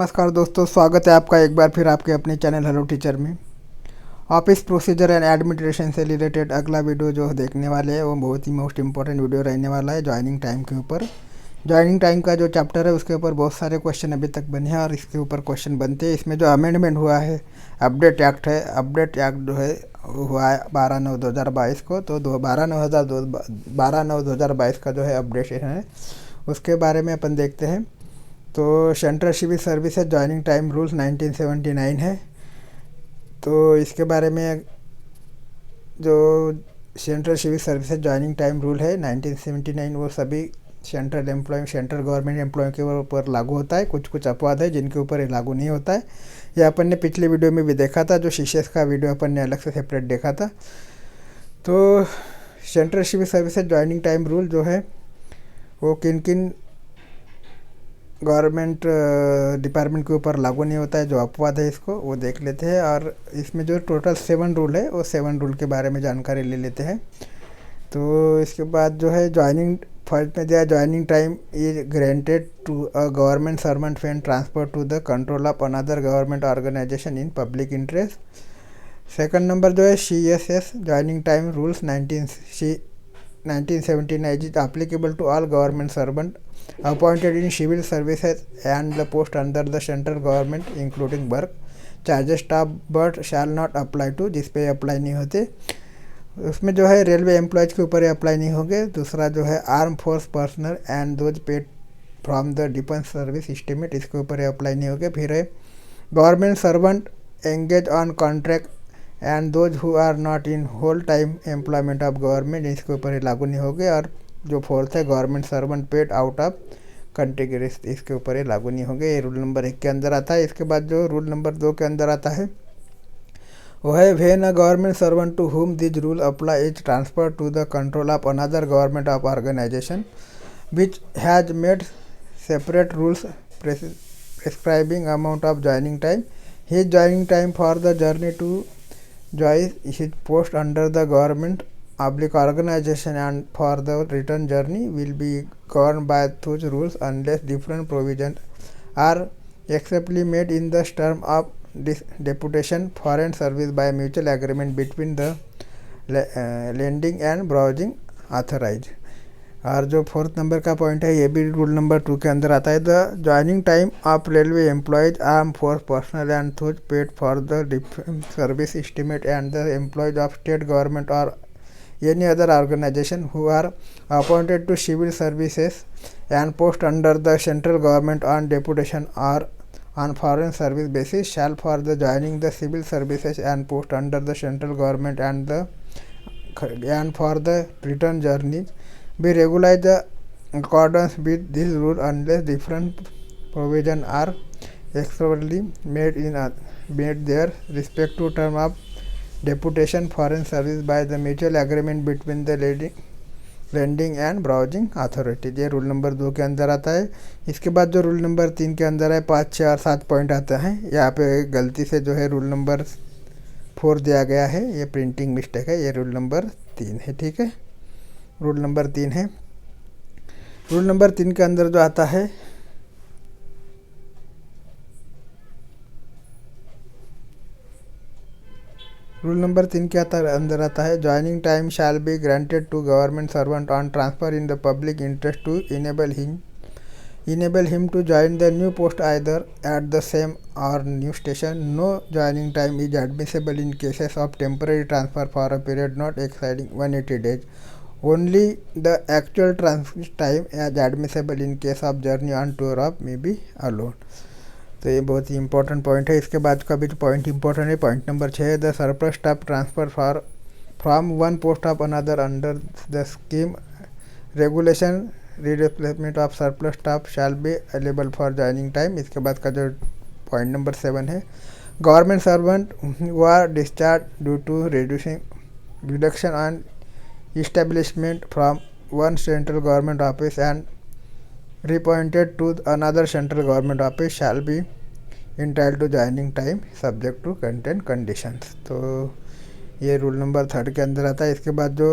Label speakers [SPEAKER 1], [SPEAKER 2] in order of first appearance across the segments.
[SPEAKER 1] नमस्कार दोस्तों, स्वागत है आपका एक बार फिर आपके अपने चैनल हेलो टीचर में। ऑफिस प्रोसीजर एंड एडमिनिस्ट्रेशन से रिलेटेड अगला वीडियो जो देखने वाले हैं वो बहुत ही मोस्ट इंपॉर्टेंट वीडियो रहने वाला है ज्वाइनिंग टाइम के ऊपर। ज्वाइनिंग टाइम का जो चैप्टर है उसके ऊपर बहुत सारे क्वेश्चन अभी तक बने हैं और इसके ऊपर क्वेश्चन बनते हैं। इसमें जो अमेंडमेंट हुआ है, अपडेट एक्ट है, अपडेट एक्ट जो है हुआ है 12/9/2022 को। तो 12/9/2022 का जो है अपडेशन है उसके बारे में अपन देखते हैं। तो central civil services joining time rules 1979 है। तो इसके बारे में जो central civil services joining time rule है 1979 वो सभी सेंट्रल गवर्नमेंट एम्प्लॉय के ऊपर लागू होता है। कुछ कुछ अपवाद है जिनके ऊपर ये लागू नहीं होता है। ये अपन ने पिछले वीडियो में भी देखा था, जो सीसीएस का वीडियो अपन ने अलग से सेपरेट देखा था। तो central civil services joining time rule जो है वो किन किन गवर्नमेंट डिपार्टमेंट के ऊपर लागू नहीं होता है, जो अपवाद है इसको वो देख लेते हैं। और इसमें जो टोटल 7 रूल है वो 7 रूल के बारे में जानकारी ले लेते हैं। तो इसके बाद जो है ज्वाइनिंग फर्स्ट में दिया, joining time is granted to a government servant when transfer to the control of another government organization in public interest. Second number जो है CSS joining time rules 1979 is applicable to all government servants appointed in civil services and the post under the central government including work charges staff but shall not apply to, जिस पे apply नहीं होते। उसमें जो है railway employees के ऊपर apply नहीं होंगे। दूसरा जो है arm force personnel and those paid from the defence service estimate, इसके ऊपर अप्लाई नहीं होंगे। फिर है government servant engage on contract and those who are not in whole time employment of government, इसके ऊपर लागू नहीं होंगे। और जो फोर्थ है government servant paid out of category, इसके ऊपर ये लागू नहीं होंगे। ये रूल नंबर 1 के अंदर आता है। इसके बाद जो रूल नंबर 2 के अंदर आता है वो है when a government servant to whom this rule apply is transfer to the control of another government of organization which has made separate rules prescribing amount of joining time. His joining time for the journey to join his post under the government public organization and for the return journey will be governed by those rules unless different provisions are expressly made in the term of deputation foreign service by mutual agreement between the lending and browsing authorized। और जो fourth number का point है ये भी rule number 2 के अंदर आता है। The joining time of railway employees arm force personnel and those paid for the defence service estimate and the employees of state government और any other organisation who are appointed to civil services and post under the central government on deputation और on foreign service basis shall for the joining the civil services and post under the central government and for the return journey be regularized accordance with this rule unless different provisions are expressly made their respective term of deputation foreign service by the mutual agreement between the lending and browsing authority। ये rule number 2 के अंदर आता है। इसके बाद जो rule number 3 के अंदर है 5, 6 और 7 पॉइंट आता है। यहाँ पे गलती से जो है रूल नंबर 4 दिया गया है, ये प्रिंटिंग मिस्टेक है। ये रूल नंबर 3 है, ठीक है। रूल नंबर 3 है। रूल नंबर 3 के अंदर जो आता है रूल नंबर 3 के अंदर आता है joining time shall be granted to government servant on transfer in the public interest to enable him to join the new post either at the same or new station. No joining time is admissible in cases of temporary transfer for a period not exceeding 180 days. Only the actual transit time as admissible in case of journey on tour of may be allowed। तो ये बहुत ही important point है। इसके बाद का भी जो point important है, पॉइंट नंबर 6 है the surplus staff transfer for from one post of another under the scheme regulation replacement of surplus staff shall be available for joining time. इसके बाद का जो पॉइंट नंबर 7 है government servant who are discharge due to reduction on establishment from one central government office and reappointed to another central government office shall be entitled to joining time subject to content conditions। तो ये rule number 3 के अंदर आता है। इसके बाद जो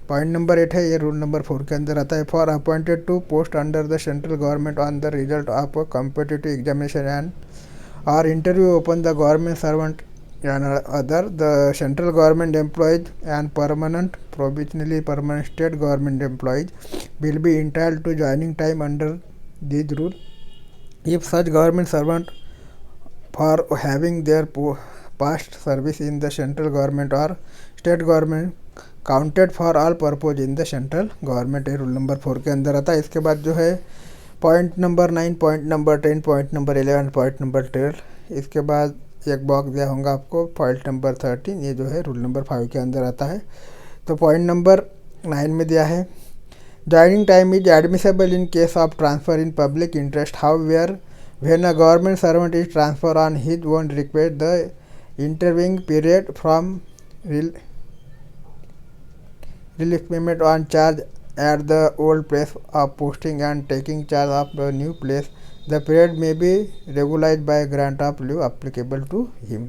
[SPEAKER 1] point number 8 है, ये रूल नंबर 4 के अंदर आता है। For appointed to post under the central government on the result of a competitive examination and और interview open the government servant and other the central government employees and permanent provisionally permanent state government employees will be entitled to joining time under this rule if such government servant for having their past service in the central government or state government counted for all purpose in the central government। Rule number 4 के अंदर आता है। इसके बाद जो है point number 9, point number 10, point number 11, point number 12, इसके बाद एक बॉक्स दिया होगा आपको पॉइंट नंबर 13, ये जो है रूल नंबर 5 के अंदर आता है। तो पॉइंट नंबर 9 में दिया है joining time is admissible in case of transfer in public interest however when a government servant is transfer on his own request the intervening period from relief payment on charge at the old place of posting and taking charge of the new place the period में be regularise by grant of leave applicable to him.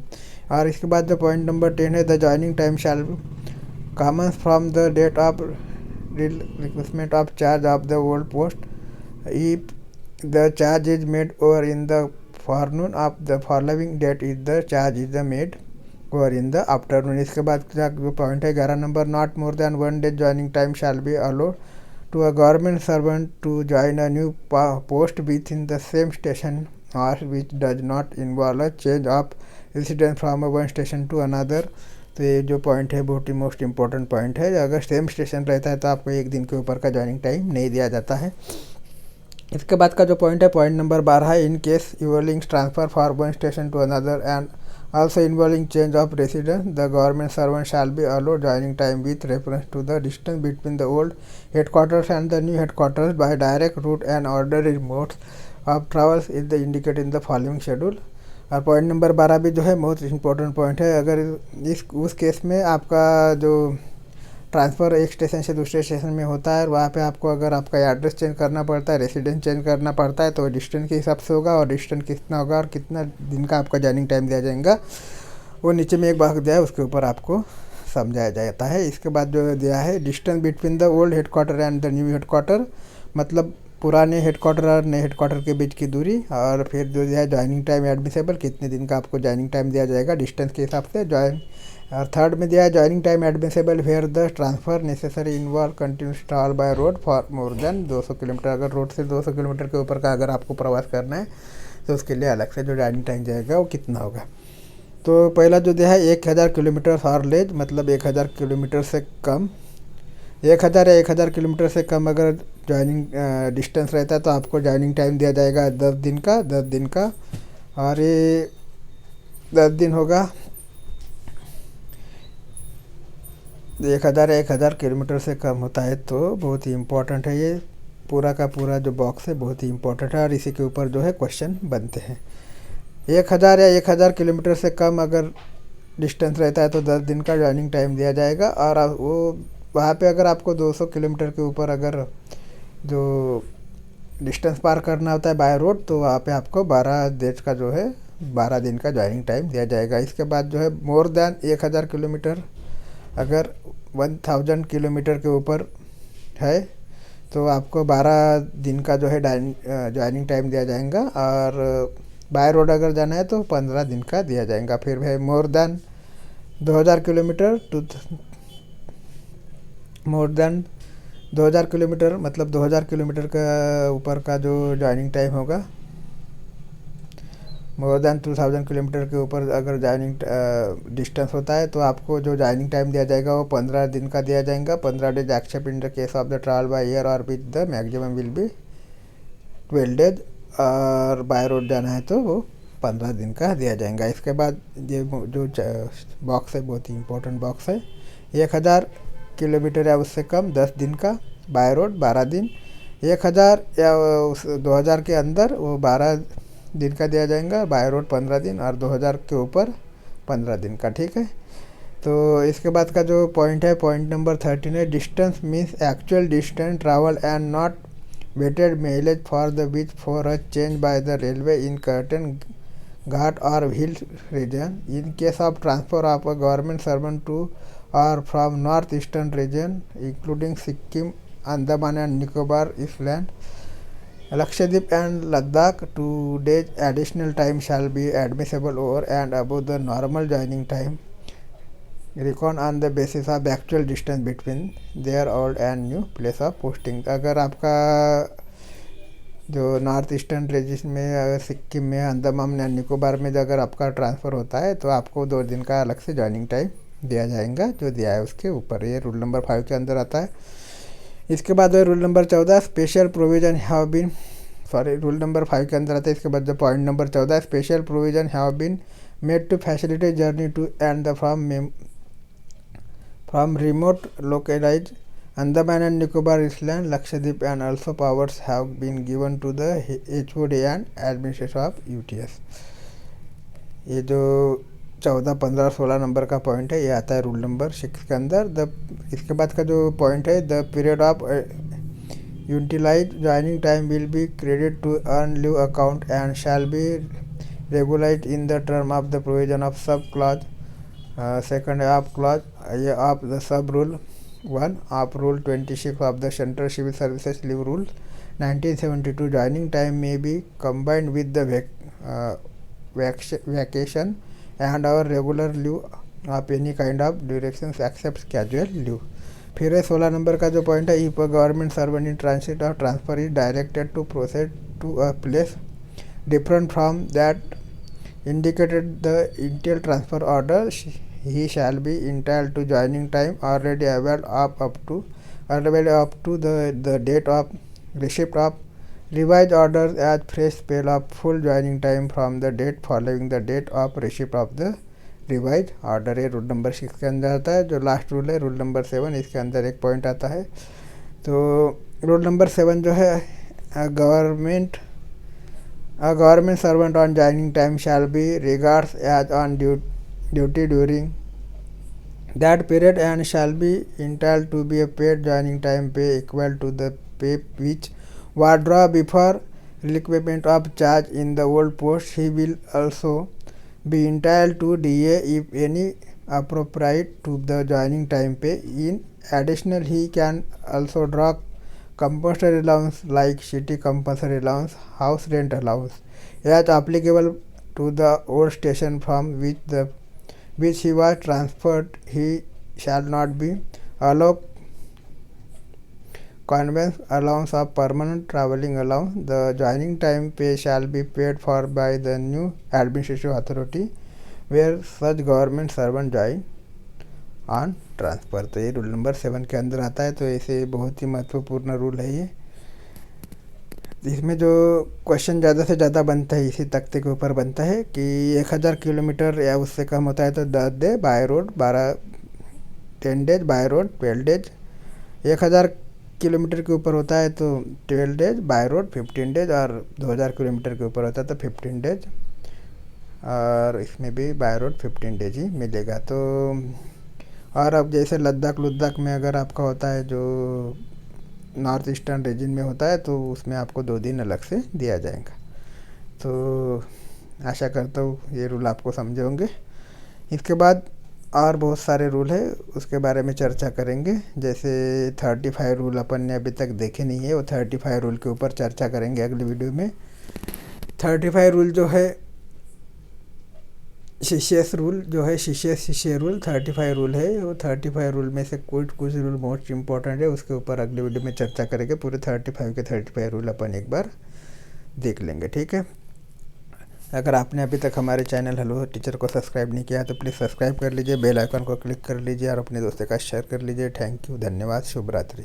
[SPEAKER 1] और इसके बाद जो point number 10 है the joining time shall commence from the date of relinquishment of charge of the old post if the charge is made over in the forenoon of the following date is the charge is the made over in the afternoon. इसके बाद जो point है 11 number not more than 1 day joining time shall be allowed to a government servant to join a new post within the same station or which does not involve a change of residence from one station to another। तो ये जो point है बहुत ही most important point है। अगर same station रहता है तो आपको एक दिन के ऊपर का जॉइनिंग टाइम नहीं दिया जाता है। इसके बाद का जो पॉइंट है पॉइंट नंबर 12 है in case involving transfer for one station to another and also involving change of residence the government servant shall be allowed joining time with reference to the distance between the old headquarters and the new headquarters by direct route and ordinary modes of travels is the indicated in the following schedule। और point number 12 भी जो है most important point है। अगर उस case में आपका जो ट्रांसफ़र एक स्टेशन से दूसरे स्टेशन में होता है वहाँ पे आपको अगर आपका एड्रेस चेंज करना पड़ता है, रेसिडेंस चेंज करना पड़ता है तो डिस्टेंस के हिसाब से होगा और डिस्टेंस कितना होगा और कितना दिन का आपका जॉइनिंग टाइम दिया जाएगा वो नीचे में एक बॉक्स दिया है उसके ऊपर आपको समझाया जाता है। इसके बाद जो दिया है distance between the old headquarter and the new headquarter मतलब पुराने हेडक्वार्टर और नए हेडक्वार्टर के बीच की दूरी और फिर जो दिया है जॉइनिंग टाइम एडमिसेबल कितने दिन का आपको जॉइनिंग टाइम दिया जाएगा डिस्टेंस के हिसाब से जॉइन। और थर्ड में दिया है joining time admissible where the transfer necessary involve continuous travel by road for more than 200 kilometre. अगर रोड से 200 किलोमीटर के ऊपर का अगर आपको प्रवास करना है तो उसके लिए अलग से जो जॉइनिंग टाइम जाएगा वो कितना होगा। तो पहला जो दिया है 1000 किलोमीटर फॉर लेज मतलब 1000 किलोमीटर से कम 1000 या 1000 किलोमीटर से कम अगर जॉइनिंग डिस्टेंस रहता है तो आपको जॉइनिंग टाइम दिया जाएगा 10 दिन का और ये 10 दिन होगा 1000 किलोमीटर से कम होता है तो बहुत ही इम्पोर्टेंट है। ये पूरा का पूरा जो बॉक्स है बहुत ही इम्पोर्टेंट है और इसी के ऊपर जो है क्वेश्चन बनते हैं। 1000 या 1000 किलोमीटर से कम अगर डिस्टेंस रहता है तो 10 दिन का जॉइनिंग टाइम दिया जाएगा और वो वहाँ पे अगर आपको 200 किलोमीटर के ऊपर अगर जो डिस्टेंस पार करना होता है बाय रोड तो वहाँ पे आपको 12 डेज का जो है 12 दिन का जॉइनिंग टाइम दिया जाएगा। इसके बाद जो है मोर देन 1000 किलोमीटर अगर 1000 किलोमीटर के ऊपर है तो आपको 12 दिन का जो है जॉइनिंग टाइम दिया जाएगा और बाय रोड अगर जाना है तो 15 दिन का दिया जाएगा। फिर है more than 2000 kilometre to more than 2000 kilometre मतलब 2000 किलोमीटर का ऊपर का जो जॉइनिंग टाइम होगा मोर देन 2000 किलोमीटर के ऊपर अगर जॉइनिंग डिस्टेंस होता है तो आपको जो जॉइनिंग टाइम दिया जाएगा वो 15 दिन का दिया जाएगा। 15 days except in the case of the travel by air और with the maximum will be 12 days और बाय रोड जाना है तो वो 15 दिन का दिया जाएगा। इसके बाद ये जो बॉक्स है बहुत ही इंपॉर्टेंट बॉक्स है 1000 किलोमीटर या उससे कम 10 दिन का बाय रोड 12 दिन 1000 या 2000 के अंदर वो 12 दिन का दिया जाएगा बाय रोड 15 दिन और 2000 के ऊपर 15 दिन का। ठीक है तो इसके बाद का जो पॉइंट है पॉइंट नंबर 13 है distance means actual distance travel and not weighted mileage for the which for a change by the railway in certain ghat और hill region in case of transfer of a government servant to are from northeastern region including Sikkim, Andaman and Nicobar Island, Lakshadweep and Ladakh. 2 days additional time shall be admissible over and above the normal joining time, reckoned on the basis of actual distance between their old and new place of posting. अगर आपका जो north eastern region में, अगर सिक्किम में, Andaman and Nicobar में अगर आपका transfer होता है तो आपको 2 दिन का अलग से जॉइनिंग टाइम दिया जाएगा, जो दिया है उसके ऊपर। ये रूल नंबर 5 के अंदर आता है। इसके बाद rule number 14, special provision have been, rule number 5 के अंदर आता है। इसके बाद जो point number 14, special provision have been made to facilitate journey to and from remote localities Andaman and Nicobar Island, Lakshadweep, and also powers have been given to the HOD and administration of UTS. ये जो 14, 15, 16 number का point है, ये आता है rule number 6 के अंदर। इसके बाद का जो पॉइंट है, the period of utilize joining time will be credit to earn leave account and shall be regularize in the term of the provision of sub clause second of clause of the sub rule 1 of Rule 26 of the Central Civil Services Leave Rule 1972. Joining time may be combined with the vacation and our regular leave of any kind of durations except casual leave. फिर 16 number का जो point है, if a government servant in transit or transfer is directed to proceed to a place different from that indicated the initial transfer order, he shall be entitled to joining time already available up to the date of receipt of revised orders as fresh spell of full joining time from the date following the date of receipt of the revised order। ये rule number 6 के अंदर आता है। जो last rule है, rule number 7, इसके अंदर एक पॉइंट आता है। तो रूल नंबर 7 जो है, government servant on joining time shall be regards as on duty during that period and shall be entitled to be a paid joining time pay equal to the pay which was drawn before relinquishment of charge in the old post. He will also be entitled to DA if any appropriate to the joining time pay. In addition, he can also draw compulsory allowance like city compulsory allowance, house rent allowance as applicable to the old station from which he was transferred. He shall not be allowed conveyance allowance of permanent travelling allowance. The joining time pay shall be paid for by the new administrative authority where such government servant join on transfer। तो ये rule number 7 के अंदर आता है। तो ऐसे बहुत ही महत्वपूर्ण रूल है ये। इसमें जो क्वेश्चन ज़्यादा से ज़्यादा बनता है इसी तख्ते के ऊपर बनता है कि 1000 किलोमीटर या उससे कम होता है तो 10 day by road, 10 days by road, 12 days. 1000 kilometre के ऊपर होता है तो 12 डेज बाय रोड, 15 डेज, और 2000 किलोमीटर के ऊपर होता है तो 15 डेज, और इसमें भी बाय रोड 15 डेज ही मिलेगा। तो और अब जैसे लद्दाख में अगर आपका होता है, जो नॉर्थ ईस्टर्न रीजन में होता है, तो उसमें आपको 2 दिन अलग से दिया जाएगा। तो आशा करता हूँ ये रूल आपको समझे होंगे। इसके बाद और बहुत सारे रूल है, उसके बारे में चर्चा करेंगे। जैसे 35 रूल अपन ने अभी तक देखे नहीं है, वो 35 रूल के ऊपर चर्चा करेंगे अगली वीडियो में। 35 रूल जो है, शिष्यस रूल जो है, शिष्य रूल 35 रूल है। वो 35 रूल में से कुछ रूल मोस्ट इम्पोर्टेंट है, उसके ऊपर अगले वीडियो में चर्चा करेंगे। पूरे 35 के 35 रूल अपन एक बार देख लेंगे, ठीक है। अगर आपने अभी तक हमारे चैनल हेलो टीचर को सब्सक्राइब नहीं किया तो प्लीज़ सब्सक्राइब कर लीजिए, बेल आइकन को क्लिक कर लीजिए और अपने दोस्तों का शेयर कर लीजिए। थैंक यू, धन्यवाद, शुभ रात्रि।